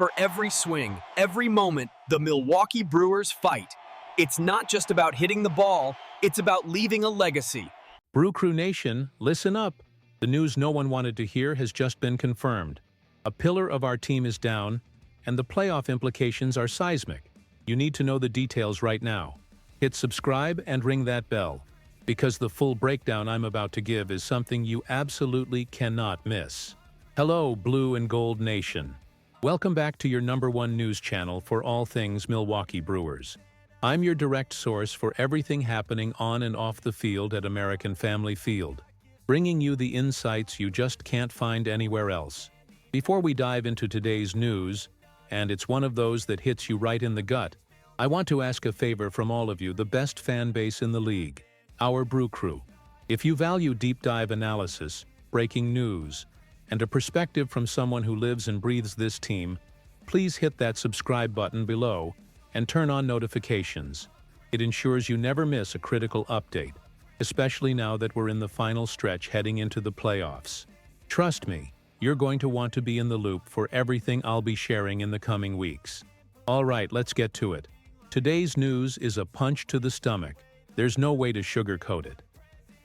For every swing, every moment, the Milwaukee Brewers fight. It's not just about hitting the ball, it's about leaving a legacy. Brew Crew Nation, listen up. The news no one wanted to hear has just been confirmed. A pillar of our team is down, and the playoff implications are seismic. You need to know the details right now. Hit subscribe and ring that bell, because the full breakdown I'm about to give is something you absolutely cannot miss. Hello, Blue and Gold Nation. Welcome back to your #1 news channel for all things Milwaukee Brewers. I'm your direct source for everything happening on and off the field at American Family Field, bringing you the insights you just can't find anywhere else. Before we dive into today's news, and it's one of those that hits you right in the gut, I want to ask a favor from all of you, the best fan base in the league, our Brew Crew. If you value deep dive analysis, breaking news, and a perspective from someone who lives and breathes this team, please hit that subscribe button below and turn on notifications. It ensures you never miss a critical update, especially now that we're in the final stretch heading into the playoffs. Trust me, you're going to want to be in the loop for everything I'll be sharing in the coming weeks. All right, let's get to it. Today's news is a punch to the stomach. There's no way to sugarcoat it.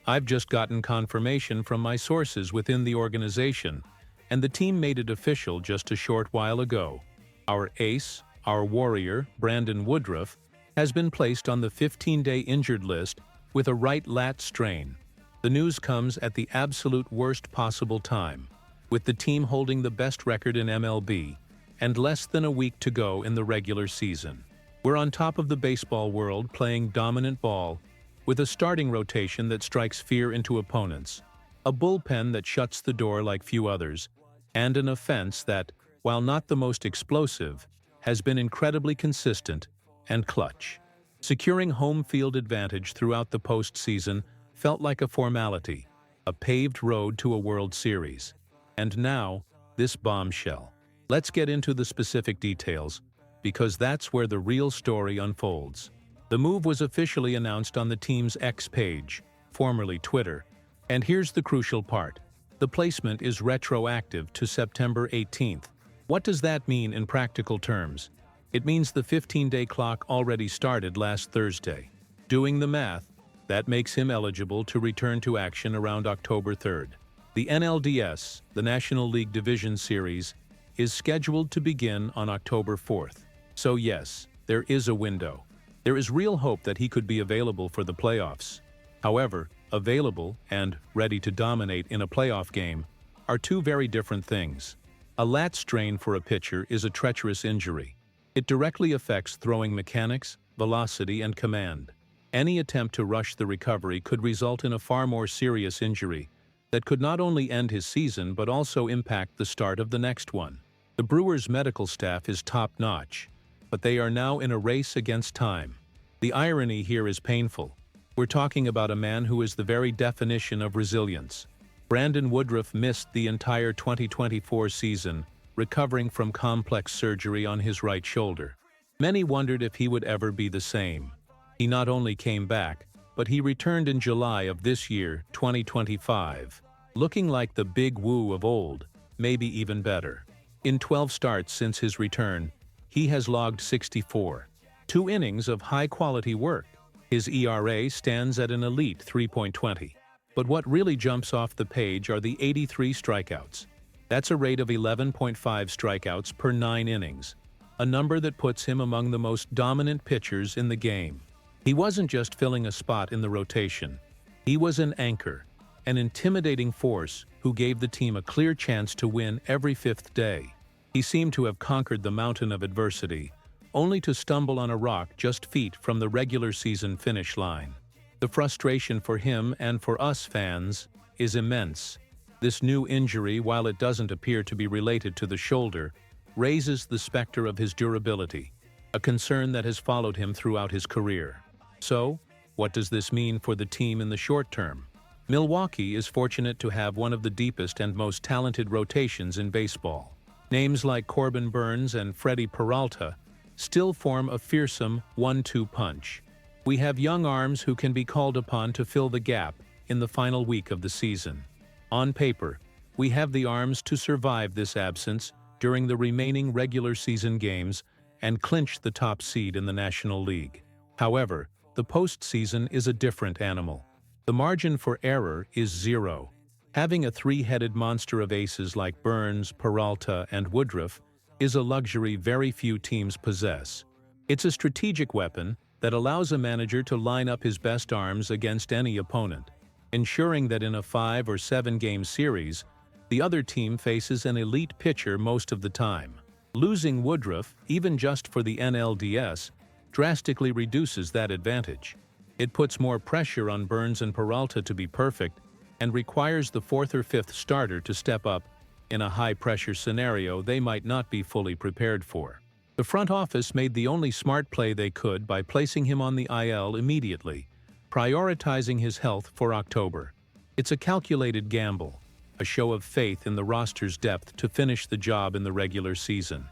I've just gotten confirmation from my sources within the organization, and the team made it official just a short while ago. Our ace, our warrior, Brandon Woodruff, has been placed on the 15-day injured list with a right lat strain. The news comes at the absolute worst possible time, with the team holding the best record in MLB and less than a week to go in the regular season. We're on top of the baseball world, playing dominant ball, with a starting rotation that strikes fear into opponents, a bullpen that shuts the door like few others, and an offense that, while not the most explosive, has been incredibly consistent and clutch. Securing home field advantage throughout the postseason felt like a formality, a paved road to a World Series. And now, this bombshell. Let's get into the specific details, because that's where the real story unfolds. The move was officially announced on the team's X page, formerly Twitter, and here's the crucial part. The placement is retroactive to September 18th. What does that mean in practical terms? It means the 15-day clock already started last Thursday. Doing the math, that makes him eligible to return to action around October 3rd. The NLDS, the National League Division Series, is scheduled to begin on October 4th. So yes, there is a window. There is real hope that he could be available for the playoffs. However, available and ready to dominate in a playoff game are two very different things. A lat strain for a pitcher is a treacherous injury. It directly affects throwing mechanics, velocity, and command. Any attempt to rush the recovery could result in a far more serious injury that could not only end his season but also impact the start of the next one. The Brewers' medical staff is top-notch, but they are now in a race against time. The irony here is painful. We're talking about a man who is the very definition of resilience. Brandon Woodruff missed the entire 2024 season, recovering from complex surgery on his right shoulder. Many wondered if he would ever be the same. He not only came back, but he returned in July of this year, 2025, looking like the big woo of old, maybe even better. In 12 starts since his return, he has logged 64. 2 innings of high-quality work. His ERA stands at an elite 3.20. But what really jumps off the page are the 83 strikeouts. That's a rate of 11.5 strikeouts per 9 innings, a number that puts him among the most dominant pitchers in the game. He wasn't just filling a spot in the rotation. He was an anchor, an intimidating force who gave the team a clear chance to win every 5th day. He seemed to have conquered the mountain of adversity, only to stumble on a rock just feet from the regular season finish line. The frustration for him and for us fans is immense. This new injury, while it doesn't appear to be related to the shoulder, raises the specter of his durability, a concern that has followed him throughout his career. So, what does this mean for the team in the short term? Milwaukee is fortunate to have one of the deepest and most talented rotations in baseball. Names like Corbin Burns and Freddie Peralta still form a fearsome 1-2 punch. We have young arms who can be called upon to fill the gap in the final week of the season. On paper, we have the arms to survive this absence during the remaining regular season games and clinch the top seed in the National League. However, the postseason is a different animal. The margin for error is zero. Having a three-headed monster of aces like Burnes, Peralta, and Woodruff is a luxury very few teams possess. It's a strategic weapon that allows a manager to line up his best arms against any opponent, ensuring that in a 5 or 7 game series, the other team faces an elite pitcher most of the time. Losing Woodruff, even just for the NLDS, drastically reduces that advantage. It puts more pressure on Burnes and Peralta to be perfect and requires the 4th or 5th starter to step up in a high-pressure scenario they might not be fully prepared for. The front office made the only smart play they could by placing him on the IL immediately, prioritizing his health for October. It's a calculated gamble, a show of faith in the roster's depth to finish the job in the regular season.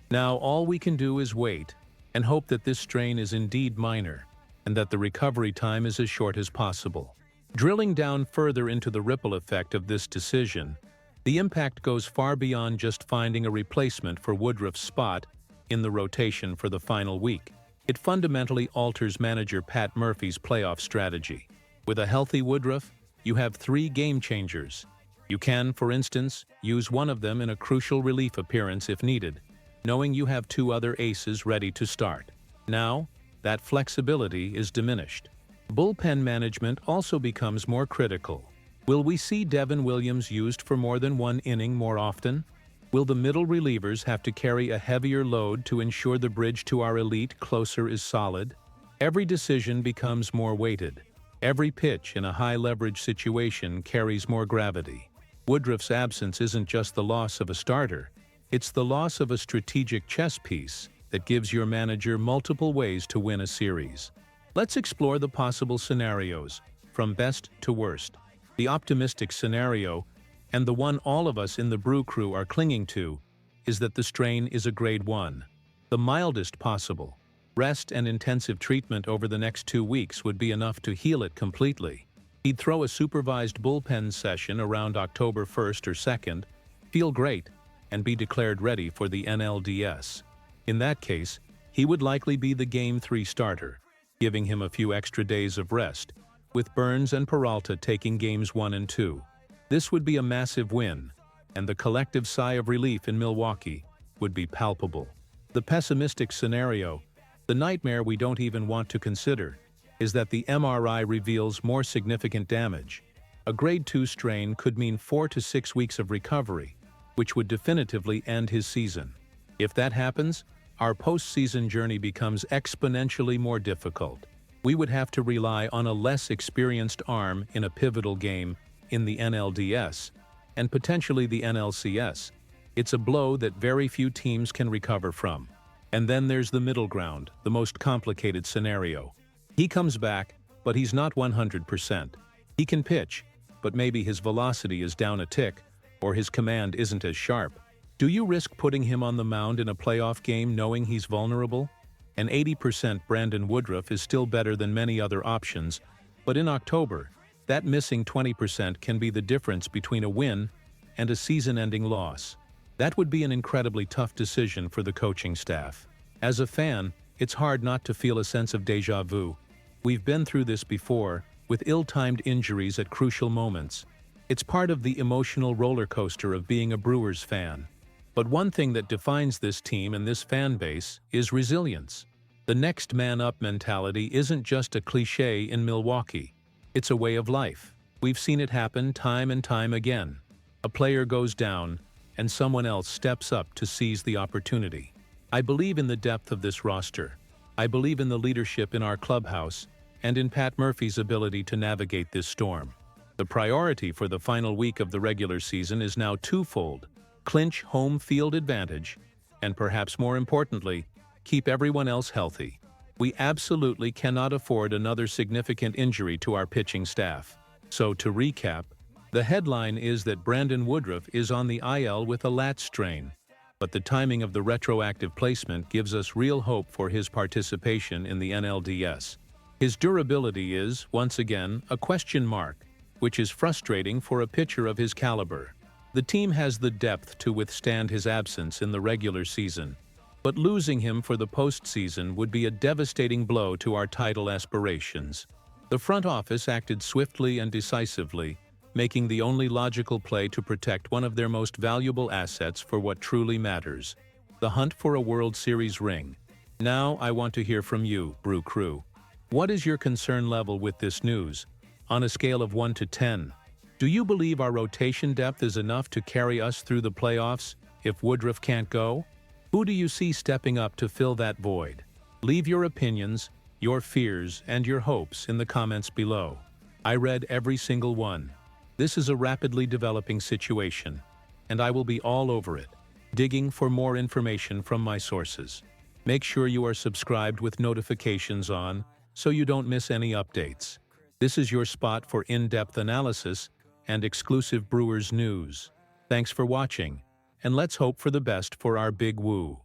Now all we can do is wait and hope that this strain is indeed minor and that the recovery time is as short as possible. Drilling down further into the ripple effect of this decision, the impact goes far beyond just finding a replacement for Woodruff's spot in the rotation for the final week. It fundamentally alters manager Pat Murphy's playoff strategy. With a healthy Woodruff, you have 3 game changers. You can, for instance, use one of them in a crucial relief appearance if needed, knowing you have 2 other aces ready to start. Now, that flexibility is diminished. Bullpen management also becomes more critical. Will we see Devin Williams used for more than 1 inning more often? Will the middle relievers have to carry a heavier load to ensure the bridge to our elite closer is solid? Every decision becomes more weighted. Every pitch in a high-leverage situation carries more gravity. Woodruff's absence isn't just the loss of a starter, it's the loss of a strategic chess piece that gives your manager multiple ways to win a series. Let's explore the possible scenarios, from best to worst. The optimistic scenario, and the one all of us in the Brew Crew are clinging to, is that the strain is a grade 1. The mildest possible. Rest and intensive treatment over the next 2 weeks would be enough to heal it completely. He'd throw a supervised bullpen session around October 1st or 2nd, feel great, and be declared ready for the NLDS. In that case, he would likely be the Game 3 starter, giving him a few extra days of rest, with Burnes and Peralta taking Games 1 and 2. This would be a massive win, and the collective sigh of relief in Milwaukee would be palpable. The pessimistic scenario, the nightmare we don't even want to consider, is that the MRI reveals more significant damage. A grade 2 strain could mean 4 to 6 weeks of recovery, which would definitively end his season. If that happens, our postseason journey becomes exponentially more difficult. We would have to rely on a less experienced arm in a pivotal game in the NLDS, and potentially the NLCS. It's a blow that very few teams can recover from. And then there's the middle ground, the most complicated scenario. He comes back, but he's not 100%. He can pitch, but maybe his velocity is down a tick, or his command isn't as sharp. Do you risk putting him on the mound in a playoff game knowing he's vulnerable? An 80% Brandon Woodruff is still better than many other options, but in October, that missing 20% can be the difference between a win and a season-ending loss. That would be an incredibly tough decision for the coaching staff. As a fan, it's hard not to feel a sense of déjà vu. We've been through this before, with ill-timed injuries at crucial moments. It's part of the emotional roller coaster of being a Brewers fan. But one thing that defines this team and this fan base is resilience. The next man up mentality isn't just a cliché in Milwaukee. It's a way of life. We've seen it happen time and time again. A player goes down, and someone else steps up to seize the opportunity. I believe in the depth of this roster. I believe in the leadership in our clubhouse, and in Pat Murphy's ability to navigate this storm. The priority for the final week of the regular season is now twofold: clinch home field advantage, and perhaps more importantly, keep everyone else healthy. We absolutely cannot afford another significant injury to our pitching staff. So to recap, the headline is that Brandon Woodruff is on the IL with a lat strain, but the timing of the retroactive placement gives us real hope for his participation in the NLDS. His durability is, once again, a question mark, which is frustrating for a pitcher of his caliber. The team has the depth to withstand his absence in the regular season, but losing him for the postseason would be a devastating blow to our title aspirations. The front office acted swiftly and decisively, making the only logical play to protect one of their most valuable assets for what truly matters: the hunt for a World Series ring. Now I want to hear from you, Brew Crew. What is your concern level with this news? On a scale of 1 to 10, do you believe our rotation depth is enough to carry us through the playoffs if Woodruff can't go? Who do you see stepping up to fill that void? Leave your opinions, your fears, and your hopes in the comments below. I read every single one. This is a rapidly developing situation, and I will be all over it, digging for more information from my sources. Make sure you are subscribed with notifications on so you don't miss any updates. This is your spot for in-depth analysis and exclusive Brewers news. Thanks for watching, and let's hope for the best for our Big Woo.